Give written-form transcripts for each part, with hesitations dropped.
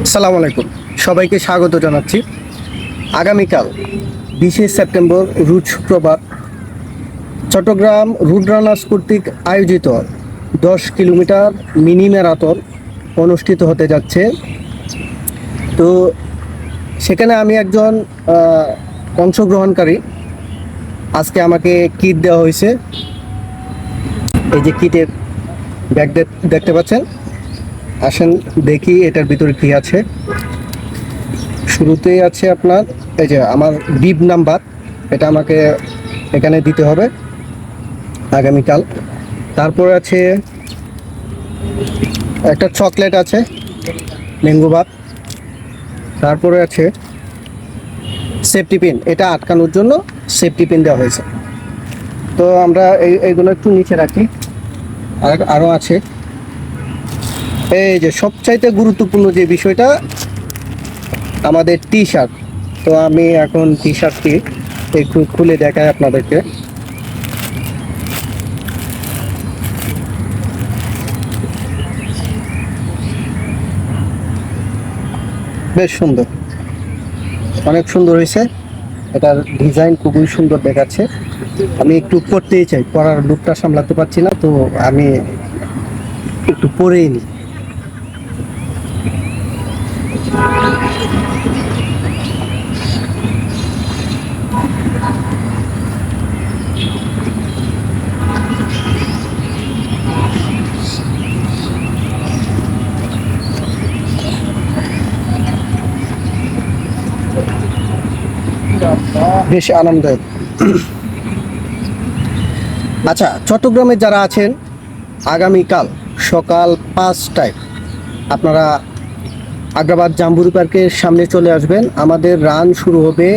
আসসালামু আলাইকুম, সবাইকে স্বাগত জানাচ্ছি। আগামীকাল 20শে সেপ্টেম্বর রোজ শুক্রবার চট্টগ্রাম রুট রানার্স কর্তৃক আয়োজিত 10 কিলোমিটার মিনি ম্যারাথন অনুষ্ঠিত হতে যাচ্ছে। তো সেখানে আমি একজন অংশগ্রহণকারী। আজকে আমাকে কিট দেওয়া হয়েছে। এই যে কিটের ব্যাগ দেখতে পাচ্ছেন। আসেন দেখি এটার ভিতরে কী আছে। শুরুতেই আছে আপনার এই যে আমার বিব নাম্বার, এটা আমাকে এখানে দিতে হবে আগামীকাল। তারপরে আছে একটা চকলেট আছে, ম্যাঙ্গো ভাত। তারপরে আছে সেফটি পিন, এটা আটকানোর জন্য সেফটি পিন দেওয়া হয়েছে। তো আমরা এইগুলো একটু নিচে রাখি। আরও আছে এই যে সবচাইতে গুরুত্বপূর্ণ যে বিষয়টা, আমাদের টি শার্ট। তো আমি এখন টি শার্টটি একটু খুলে দেখাই আপনাদেরকে। বেশ সুন্দর, অনেক সুন্দর হয়েছে। এটার ডিজাইন খুবই সুন্দর দেখাচ্ছে। আমি একটু পরতেই চাই, পরার লুকটা সামলাতে পারছি না, তো আমি একটু পরেই নিই। বেশ আনন্দদায়ক। আচ্ছা, চট্টগ্রামে যারা আছেন, আগামীকাল সকাল 5টায় আপনারা আগ্রাবাদ জাম্বুরি পার্কের সামনে চলে আসবেন। আমাদের রান শুরু হবে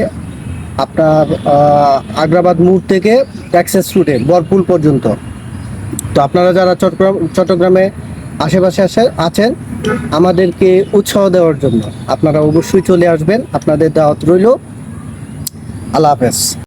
আপনার আগ্রাবাদ মোড় থেকে অ্যাক্সেস রুটে বরপুল পর্যন্ত। তো আপনারা যারা চট্টগ্রামে আশেপাশে আছেন, আমাদেরকে উৎসাহ দেওয়ার জন্য আপনারা অবশ্যই চলে আসবেন। আপনাদের দাওয়াত রইল। আল্লাহ হাফেজ।